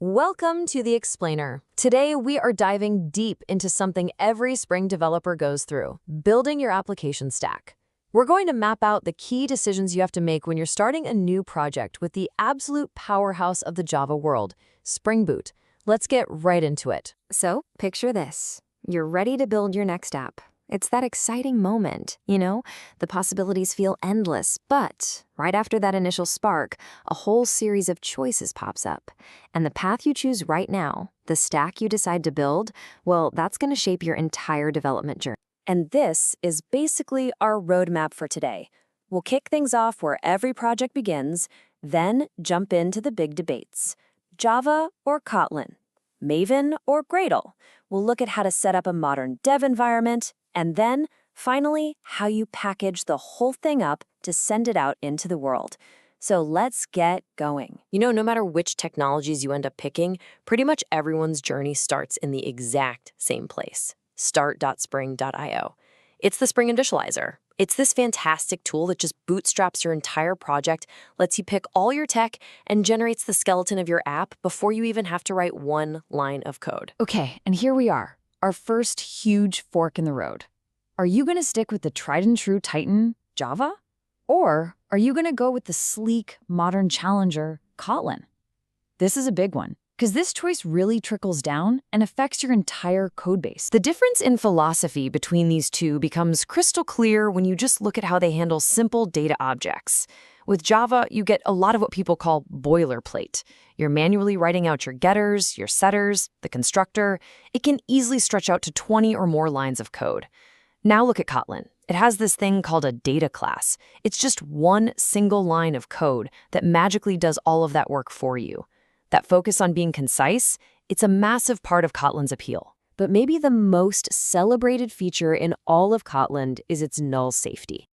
Welcome to the Explainer. Today, we are diving deep into something every Spring developer goes through, building your application stack. We're going to map out the key decisions you have to make when you're starting a new project with the absolute powerhouse of the Java world, Spring Boot. Let's get right into it. So, picture this. You're ready to build your next app. It's that exciting moment, The possibilities feel endless, but right after that initial spark, a whole series of choices pops up. And the path you choose right now, the stack you decide to build, well, that's going to shape your entire development journey. And this is basically our roadmap for today. We'll kick things off where every project begins, then jump into the big debates. Java or Kotlin? Maven or Gradle? We'll look at how to set up a modern dev environment, and then, finally, how you package the whole thing up to send it out into the world. So let's get going. No matter which technologies you end up picking, pretty much everyone's journey starts in the exact same place, start.spring.io. It's the Spring Initializer. It's this fantastic tool that just bootstraps your entire project, lets you pick all your tech, and generates the skeleton of your app before you even have to write one line of code. Okay, and here we are, our first huge fork in the road. Are you going to stick with the tried-and-true Titan, Java? Or are you going to go with the sleek, modern challenger, Kotlin? This is a big one, because this choice really trickles down and affects your entire codebase. The difference in philosophy between these two becomes crystal clear when you just look at how they handle simple data objects. With Java, you get a lot of what people call boilerplate. You're manually writing out your getters, your setters, the constructor. It can easily stretch out to 20 or more lines of code. Now look at Kotlin. It has this thing called a data class. It's just one single line of code that magically does all of that work for you. That focus on being concise, it's a massive part of Kotlin's appeal. But maybe the most celebrated feature in all of Kotlin is its null safety.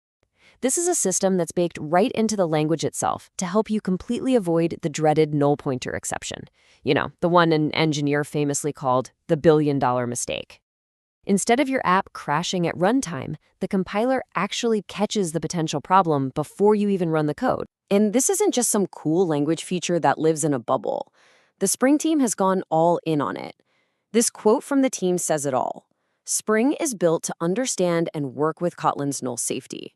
This is a system that's baked right into the language itself to help you completely avoid the dreaded null pointer exception. The one an engineer famously called the billion-dollar mistake. Instead of your app crashing at runtime, the compiler actually catches the potential problem before you even run the code. And this isn't just some cool language feature that lives in a bubble. The Spring team has gone all in on it. This quote from the team says it all. Spring is built to understand and work with Kotlin's null safety.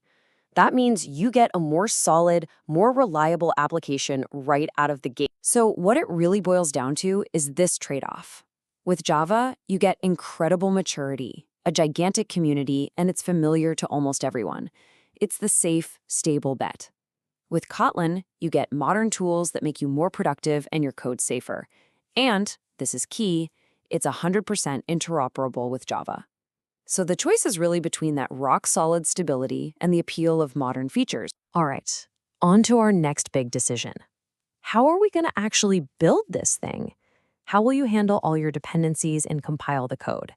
That means you get a more solid, more reliable application right out of the gate. So what it really boils down to is this trade-off. With Java, you get incredible maturity, a gigantic community, and it's familiar to almost everyone. It's the safe, stable bet. With Kotlin, you get modern tools that make you more productive and your code safer. And, this is key, it's 100% interoperable with Java. So the choice is really between that rock-solid stability and the appeal of modern features. All right, on to our next big decision. How are we going to actually build this thing? How will you handle all your dependencies and compile the code?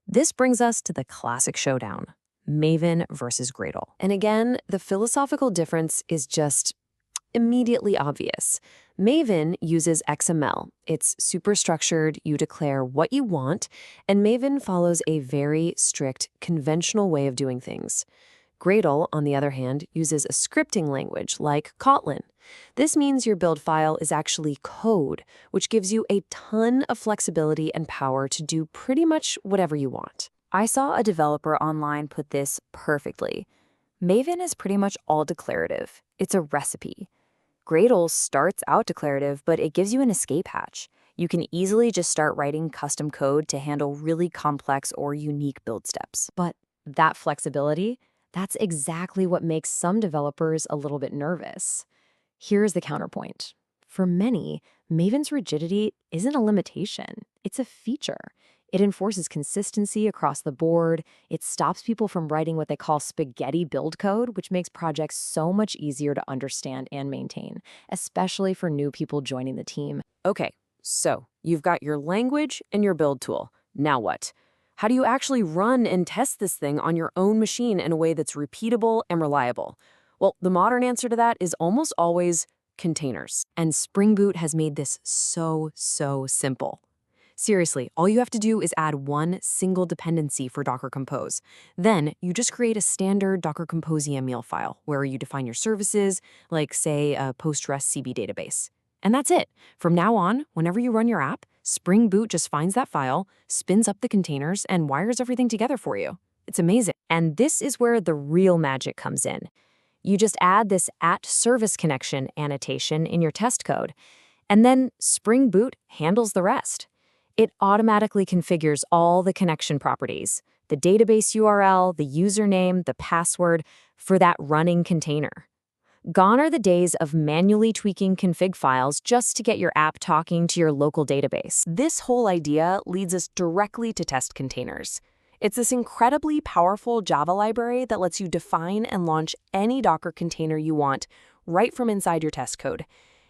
This brings us to the classic showdown, Maven versus Gradle. And again, the philosophical difference is just immediately obvious. Maven uses XML. It's super structured, you declare what you want, and Maven follows a very strict, conventional way of doing things. Gradle, on the other hand, uses a scripting language like Kotlin. This means your build file is actually code, which gives you a ton of flexibility and power to do pretty much whatever you want. I saw a developer online put this perfectly. Maven is pretty much all declarative. It's a recipe. Gradle starts out declarative, but it gives you an escape hatch. You can easily just start writing custom code to handle really complex or unique build steps. But that flexibility, that's exactly what makes some developers a little bit nervous. Here's the counterpoint. For many, Maven's rigidity isn't a limitation. It's a feature. It enforces consistency across the board. It stops people from writing what they call spaghetti build code, which makes projects so much easier to understand and maintain, especially for new people joining the team. Okay, so you've got your language and your build tool. Now what? How do you actually run and test this thing on your own machine in a way that's repeatable and reliable? Well, the modern answer to that is almost always containers. And Spring Boot has made this so simple. Seriously, all you have to do is add one single dependency for Docker Compose. Then you just create a standard Docker Compose YAML file where you define your services, like, say, a Postgres CB database. And that's it. From now on, whenever you run your app, Spring Boot just finds that file, spins up the containers, and wires everything together for you. It's amazing. And this is where the real magic comes in. You just add this @service connection annotation in your test code, and then Spring Boot handles the rest. It automatically configures all the connection properties, the database URL, the username, the password for that running container. Gone are the days of manually tweaking config files just to get your app talking to your local database. This whole idea leads us directly to test containers. It's this incredibly powerful Java library that lets you define and launch any Docker container you want right from inside your test code.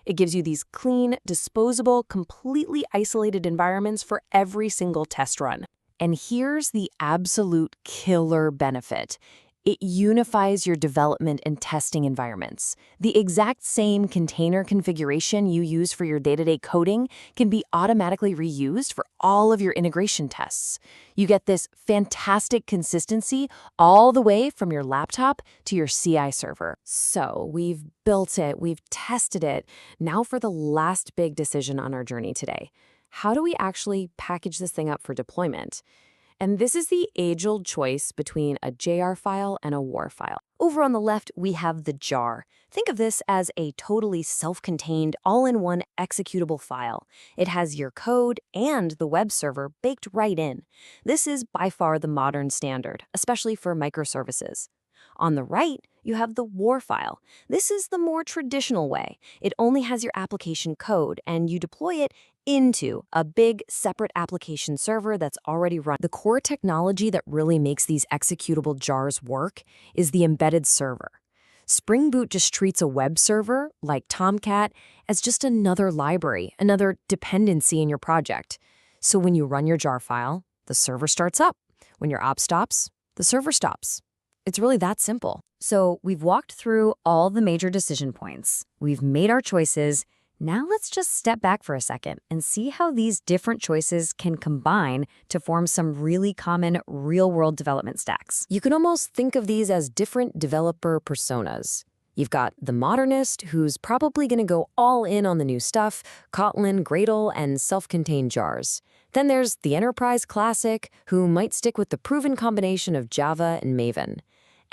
It gives you these clean, disposable, completely isolated environments for every single test run. And here's the absolute killer benefit. It unifies your development and testing environments. The exact same container configuration you use for your day-to-day coding can be automatically reused for all of your integration tests. You get this fantastic consistency all the way from your laptop to your CI server. So we've built it, we've tested it. Now for the last big decision on our journey today. How do we actually package this thing up for deployment? And this is the age-old choice between a JAR file and a WAR file. Over on the left, we have the JAR. Think of this as a totally self-contained, all-in-one executable file. It has your code and the web server baked right in. This is by far the modern standard, especially for microservices. On the right, you have the WAR file. This is the more traditional way. It only has your application code, and you deploy it into a big separate application server that's already run. The core technology that really makes these executable jars work is the embedded server. Spring Boot just treats a web server, like Tomcat, as just another library, another dependency in your project. So when you run your jar file, the server starts up. When your app stops, the server stops. It's really that simple. So we've walked through all the major decision points. We've made our choices. Now let's just step back for a second and see how these different choices can combine to form some really common real-world development stacks. You can almost think of these as different developer personas. You've got the modernist, who's probably going to go all in on the new stuff, Kotlin, Gradle, and self-contained jars. Then there's the enterprise classic, who might stick with the proven combination of Java and Maven.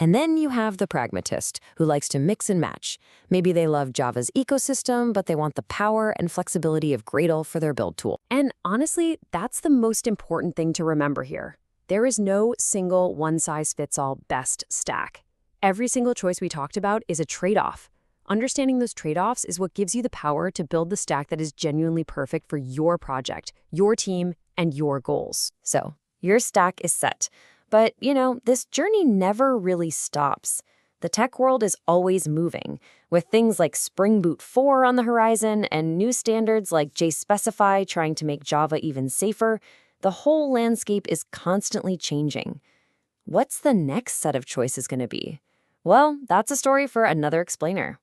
And then you have the pragmatist, who likes to mix and match. Maybe they love Java's ecosystem, but they want the power and flexibility of Gradle for their build tool. And honestly, that's the most important thing to remember here. There is no single one-size-fits-all best stack. Every single choice we talked about is a trade-off. Understanding those trade-offs is what gives you the power to build the stack that is genuinely perfect for your project, your team, and your goals. So, your stack is set. But, this journey never really stops. The tech world is always moving, with things like Spring Boot 4 on the horizon and new standards like JSpecify trying to make Java even safer. The whole landscape is constantly changing. What's the next set of choices going to be? Well, that's a story for another explainer.